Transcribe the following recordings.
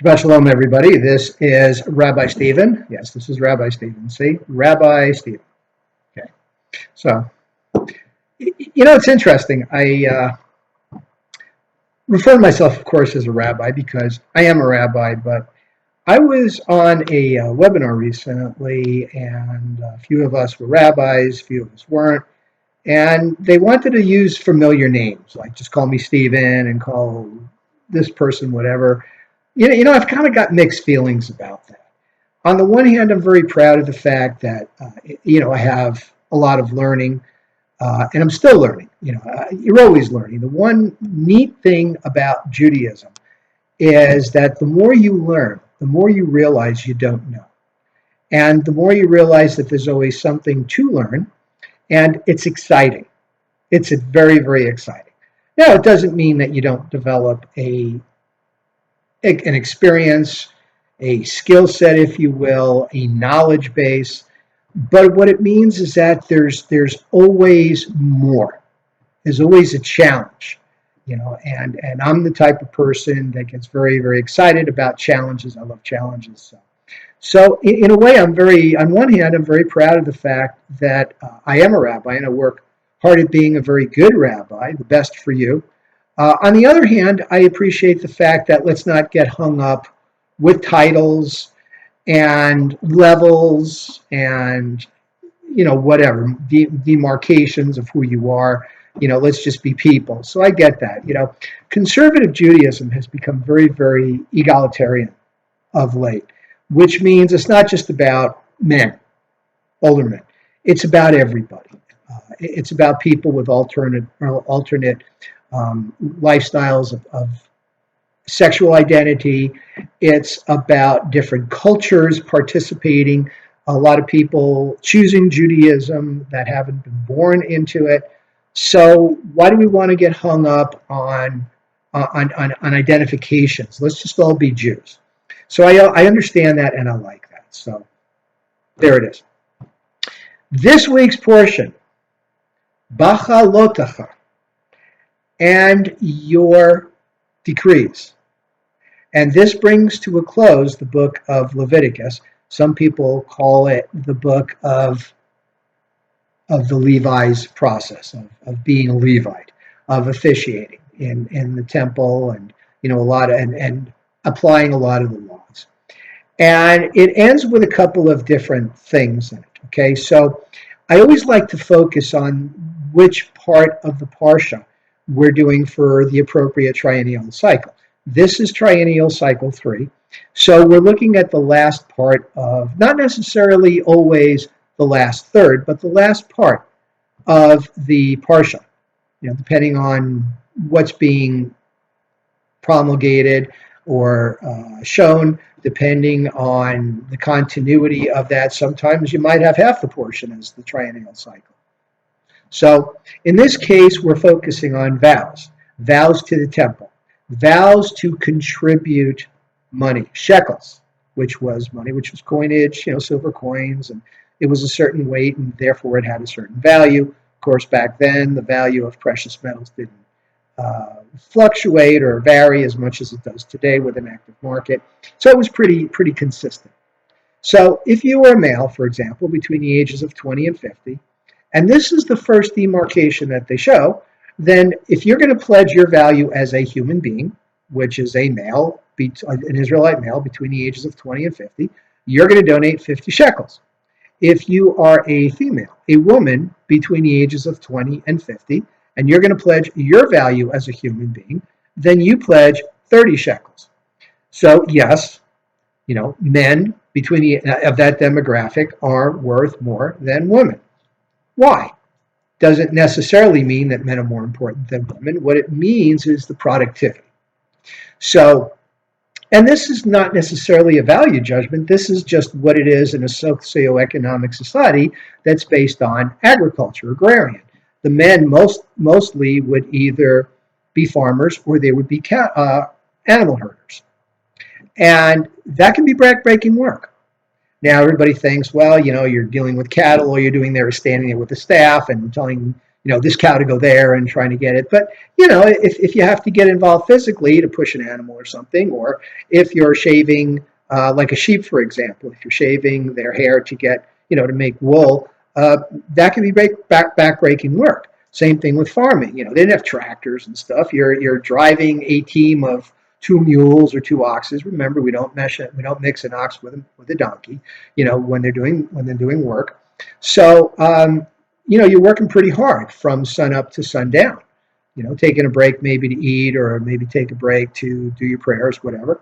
Shabbat Shalom, everybody. This is Rabbi Stephen. Yes, this is Rabbi Stephen. See? Rabbi Stephen. Okay. So, it's interesting. I refer to myself, of course, as a rabbi because I am a rabbi, but I was on a webinar recently, and a few of us were rabbis, a few of us weren't, and they wanted to use familiar names, like just call me Stephen and call this person whatever. I've kind of got mixed feelings about that. On the one hand, I'm very proud of the fact that, I have a lot of learning, and I'm still learning. You're always learning. The one neat thing about Judaism is that the more you learn, the more you realize you don't know. And the more you realize that there's always something to learn, and it's exciting. It's very, very exciting. Now, it doesn't mean that you don't develop an experience, a skill set, if you will, a knowledge base. But what it means is that there's always more. There's always a challenge, and I'm the type of person that gets very, very excited about challenges. I love challenges. So in a way, on one hand, I'm very proud of the fact that I am a rabbi and I work hard at being a very good rabbi, the best for you. On the other hand, I appreciate the fact that let's not get hung up with titles and levels and whatever demarcations of who you are. Let's just be people. So I get that. Conservative Judaism has become very, very egalitarian of late, which means it's not just about men, older men. It's about everybody. It's about people with alternate lifestyles of sexual identity. It's about different cultures participating. A lot of people choosing Judaism that haven't been born into it. So why do we want to get hung up on identifications? Let's just all be Jews. So I understand that and I like that. So there it is. This week's portion, Tokhakhah, and your decrees. And this brings to a close the book of Leviticus. Some people call it the book of the Levi's process, of being a Levite, of officiating in the temple, and a lot of and applying a lot of the laws. And it ends with a couple of different things in it. Okay, so I always like to focus on which part of the Parsha we're doing for the appropriate triennial cycle. This is triennial cycle 3. So we're looking at the last part of, not necessarily always the last third, but the last part of the Parsha, depending on what's being promulgated or shown, depending on the continuity of that. Sometimes you might have half the portion as the triennial cycle. So in this case, we're focusing on vows to the temple, vows to contribute money, shekels, which was money, which was coinage, silver coins, and it was a certain weight, and therefore it had a certain value. Of course, back then, the value of precious metals didn't fluctuate or vary as much as it does today with an active market. So it was pretty consistent. So if you were a male, for example, between the ages of 20 and 50, and this is the first demarcation that they show, then if you're going to pledge your value as a human being, which is a male, an Israelite male between the ages of 20 and 50, you're going to donate 50 shekels. If you are a female, a woman between the ages of 20 and 50, and you're going to pledge your value as a human being, then you pledge 30 shekels. So yes, men of that demographic are worth more than women. Why? Doesn't necessarily mean that men are more important than women. What it means is the productivity. So, and this is not necessarily a value judgment. This is just what it is in a socioeconomic society that's based on agriculture, agrarian. The men mostly would either be farmers or they would be animal herders. And that can be backbreaking work. Now everybody thinks, well, you're dealing with cattle, all you're doing there is standing there with the staff and telling this cow to go there and trying to get it. But, if you have to get involved physically to push an animal or something, or if you're shaving, like a sheep, for example, if you're shaving their hair to get, to make wool, that can be back-breaking work. Same thing with farming. They didn't have tractors and stuff. You're driving a team of 2 mules or 2 oxes. Remember, we don't mix an ox with a donkey. When they're doing work. So you're working pretty hard from sun up to sundown. Taking a break maybe to eat or maybe take a break to do your prayers, whatever.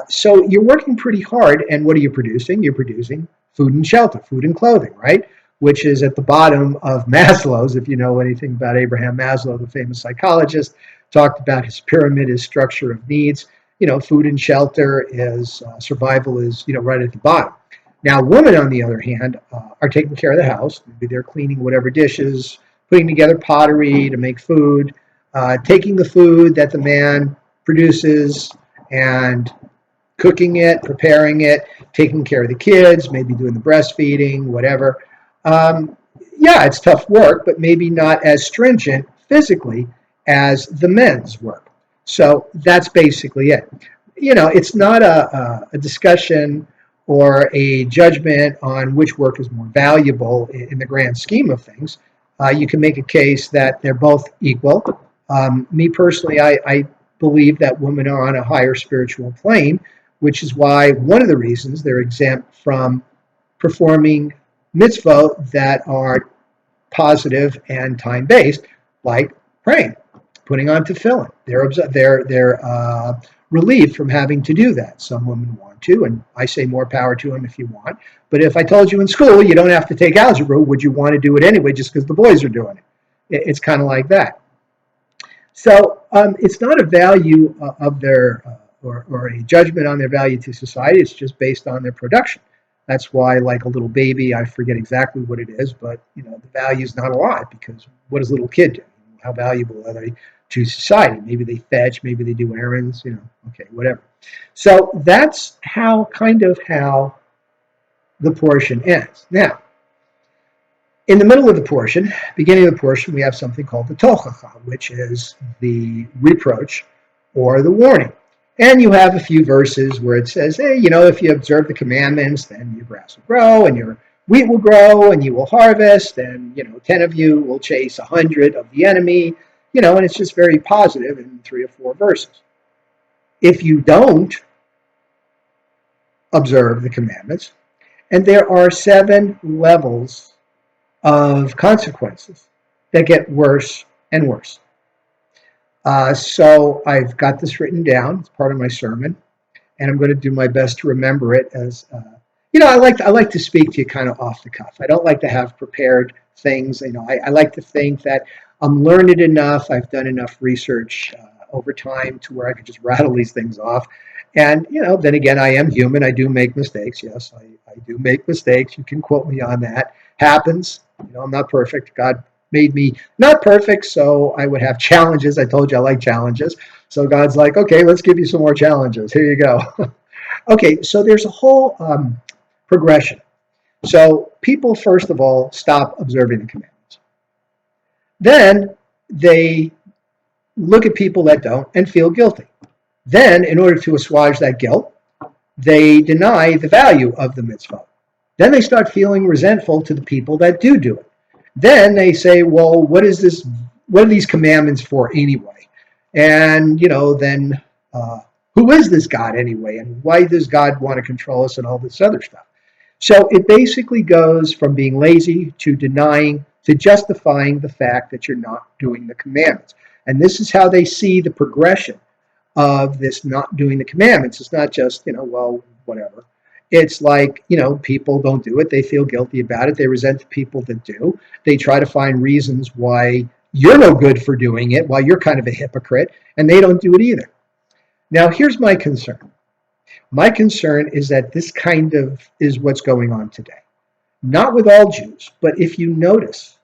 So you're working pretty hard, and what are you producing? You're producing food and shelter, food and clothing, right? Which is at the bottom of Maslow's. If you know anything about Abraham Maslow, the famous psychologist, talked about his pyramid, his structure of needs. Food and shelter is survival is right at the bottom. Now, women, on the other hand, are taking care of the house. Maybe they're cleaning whatever dishes, putting together pottery to make food, taking the food that the man produces and cooking it, preparing it, taking care of the kids, maybe doing the breastfeeding, whatever. Yeah, it's tough work, but maybe not as stringent physically as the men's work. So that's basically it. It's not a discussion or a judgment on which work is more valuable in the grand scheme of things. You can make a case that they're both equal. Me personally, I believe that women are on a higher spiritual plane, which is why one of the reasons they're exempt from performing mitzvot that are positive and time-based, like praying, putting on tefillin. They're relieved from having to do that. Some women want to, and I say more power to them if you want. But if I told you in school you don't have to take algebra, would you want to do it anyway just because the boys are doing it? It's kind of like that. So it's not a value of their or a judgment on their value to society. It's just based on their production. That's why, like a little baby, I forget exactly what it is, but the value is not a lot, because what does a little kid do? How valuable are they to society? Maybe they fetch, maybe they do errands, okay, whatever. So that's how the portion ends. Now, in the middle of the portion, beginning of the portion, we have something called the Tokhakhah, which is the reproach or the warning. And you have a few verses where it says, hey, if you observe the commandments, then your grass will grow and your wheat will grow and you will harvest, and 10 of you will chase 100 of the enemy, and it's just very positive in 3 or 4 verses. If you don't observe the commandments, and there are 7 levels of consequences that get worse and worse. So I've got this written down. It's part of my sermon, and I'm going to do my best to remember it. As I like to speak to you kind of off the cuff. I don't like to have prepared things. I like to think that I'm learned enough. I've done enough research over time to where I could just rattle these things off. And then again, I am human. I do make mistakes. Yes, I do make mistakes. You can quote me on that. Happens. I'm not perfect. God made me not perfect, so I would have challenges. I told you I like challenges. So God's like, okay, let's give you some more challenges. Here you go. Okay, so there's a whole progression. So people, first of all, stop observing the commandments. Then they look at people that don't and feel guilty. Then, in order to assuage that guilt, they deny the value of the mitzvah. Then they start feeling resentful to the people that do it. Then they say, well, what is this? What are these commandments for anyway? And, then who is this God anyway? And why does God want to control us and all this other stuff? So it basically goes from being lazy to denying to justifying the fact that you're not doing the commandments. And this is how they see the progression of this not doing the commandments. It's not just, well, whatever. It's like, people don't do it. They feel guilty about it. They resent the people that do. They try to find reasons why you're no good for doing it, why you're kind of a hypocrite, and they don't do it either. Now, here's my concern. My concern is that this kind of is what's going on today. Not with all Jews, but if you notice,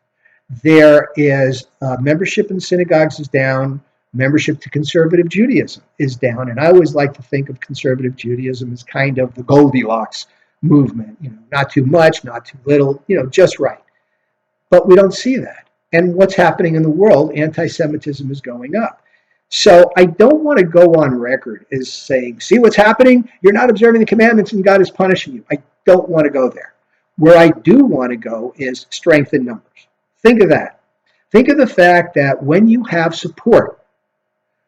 there is membership in synagogues is down, membership to conservative Judaism is down. And I always like to think of conservative Judaism as kind of the Goldilocks movement, not too much, not too little, just right. But we don't see that. and what's happening in the world, anti-Semitism is going up. So I don't want to go on record as saying, see what's happening? You're not observing the commandments and God is punishing you. I don't want to go there. Where I do want to go is strength in numbers. Think of that. Think of the fact that when you have support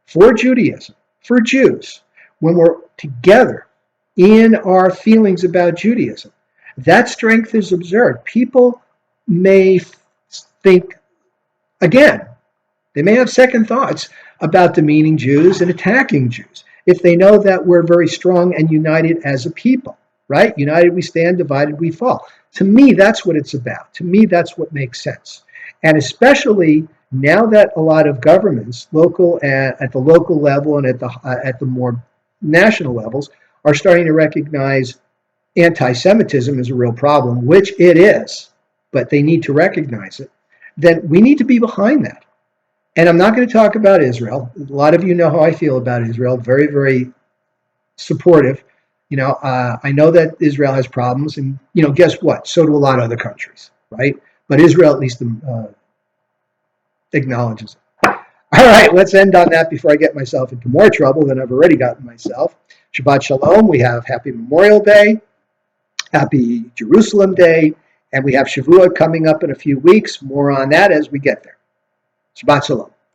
for Judaism, for Jews, when we're together in our feelings about Judaism, that strength is observed. People may think, again, they may have second thoughts about demeaning Jews and attacking Jews if they know that we're very strong and united as a people, right? United we stand, divided we fall. To me, that's what it's about. To me, that's what makes sense. And especially now that a lot of governments, local and at the local level and at the more national levels, are starting to recognize anti-Semitism as a real problem, which it is, but they need to recognize it. Then we need to be behind that. And I'm not going to talk about Israel. A lot of you know how I feel about Israel. Very, very supportive. I know that Israel has problems, and guess what? So do a lot of other countries, right? But Israel at least acknowledges it. All right, let's end on that before I get myself into more trouble than I've already gotten myself. Shabbat Shalom. We have Happy Memorial Day, Happy Jerusalem Day, and we have Shavuot coming up in a few weeks. More on that as we get there. Shabbat Shalom.